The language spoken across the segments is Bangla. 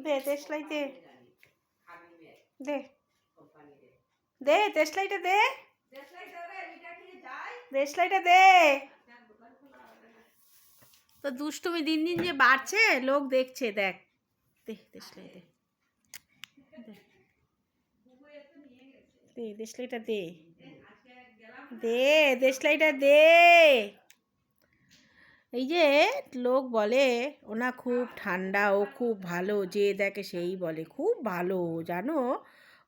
দে দেশলাই দে, দে দে দেশলাইটা দে, দেশলাইটা দে। তো দুষ্টুমি দিন দিন যে বাড়ছে, লোক দেখছে, দেখ। দে দেশলাই দে, দে দেশলাইটা দে, দে দেশলাইটা দে। এই যে লোক বলে ওনা খুব ঠান্ডা, ও খুব ভালো, যে দেখে সেই বলে খুব ভালো, জানো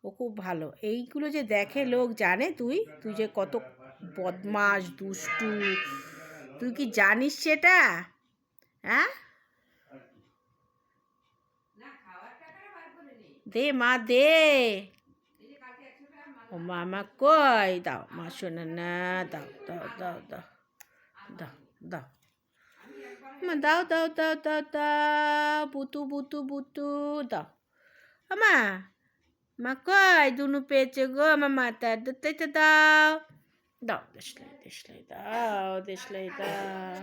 ও খুব ভালো। এইগুলো যে দেখে লোক জানে তুই তুই যে কত বদমাস দুষ্টু, তুই কি জানিস সেটা? হ্যাঁ, দে মা দে। ও মামা কই, দাও মা শোনা না, দাও দাও দাও দাও দাও দাও মা, দাও দাও দাও দাও দাও, বুতু বুতু বুতু দাও। আমা মা কই দুনু পেয়েছে গো, আমার মাথা দুটাইতে দাও, দাও দেশলাই দেশলাই দাও, দেশলাই দাও,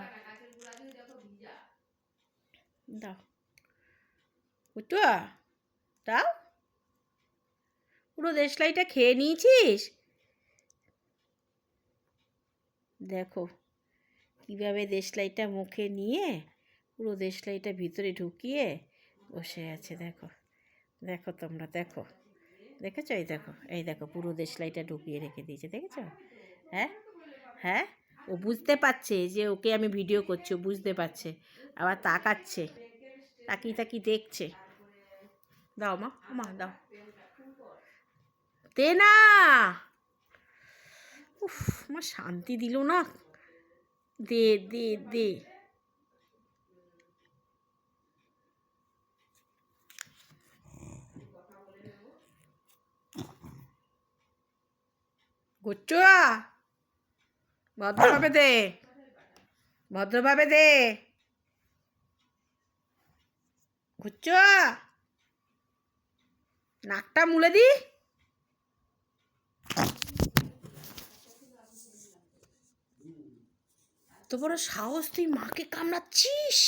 দাও বুটু দাও। পুরো দেশলাইটা খেয়ে নিয়েছিস? দেখো কীভাবে দেশলাইটা মুখে নিয়ে পুরো দেশলাইটা ভিতরে ঢুকিয়ে বসে আছে। দেখো দেখো তোমরা দেখো, দেখেছো? এই দেখো, এই দেখো পুরো দেশলাইটা ঢুকিয়ে রেখে দিয়েছে, দেখেছো? হ্যাঁ হ্যাঁ, ও বুঝতে পারছে যে ওকে আমি ভিডিও করছি, ও বুঝতে পারছে, আবার তাকাচ্ছে, তাকিয়ে তাকিয়ে দেখছে। দাও মা, মা দাও, দে না। উফ, আমার শান্তি দিল না। দে দে দে, গুচ্চুয়া ভদ্রভাবে দে, ভদ্রভাবে দে গুচ্চুয়া, নাকটা মুলে দি। তো বড় সাহস, তুই মাকে কামড়াচ্ছিস?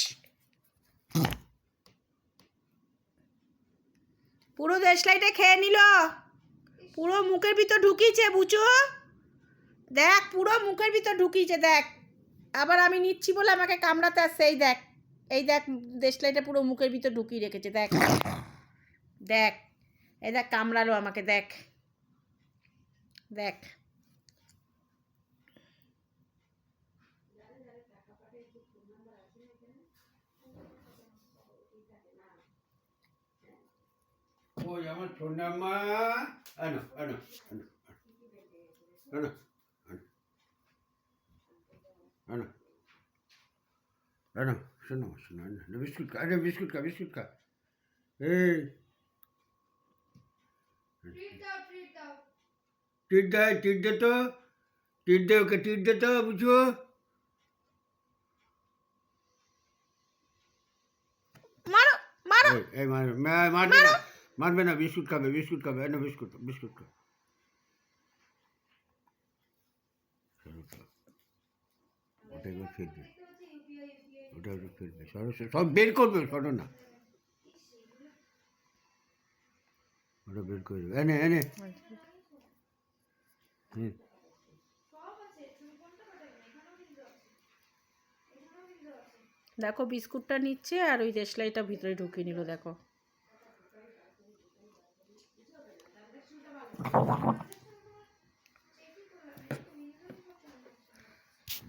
পুরো দেশলাইটা খেয়ে নিল, পুরো মুখের ভিতর ঢুকিয়েছে বুচু, দেখ পুরো মুখের ভিতর ঢুকিয়েছে, দেখ। আবার আমি নিচ্ছি বলে আমাকে কামড়াতে আসছে, এই দেখ, এই দেখ দেশলাইটা পুরো মুখের ভিতর ঢুকিয়ে রেখেছে, দেখ দেখ, এই দেখ কামড়ালো আমাকে, দেখ দেখ। ওই আমার সোনামা, আনো আনো আনো আনো আনো আনো, শোনো শোনো, আনো বিস্কুট খা, আরে বিস্কুট খা, বিস্কুট খা। এই টিট দে, টিট দে তো, টিট দে, ওকে টিট দে তো বুঝো। মারো মারো এই মারবে না, মারবে না, বিস্কুট খাবে, বিস্কুট খাবে, আনো বিস্কুট, বিস্কুট খা। ওটা এবার ফিরবে, ওটা এবার ফিরবে, সব বের করবে, সরো না, ওটা বের করে দেবে, এনে এনে। হুম, দেখো বিস্কুটটা নিচ্ছে আর ওই দেশলাইটা ভিতরে ঢুকিয়ে নিল, দেখো।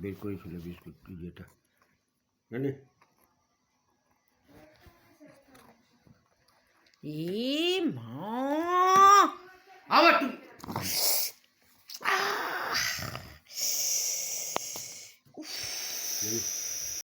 বের করেছিল বিস্কুট যেটা, এনে। এ মা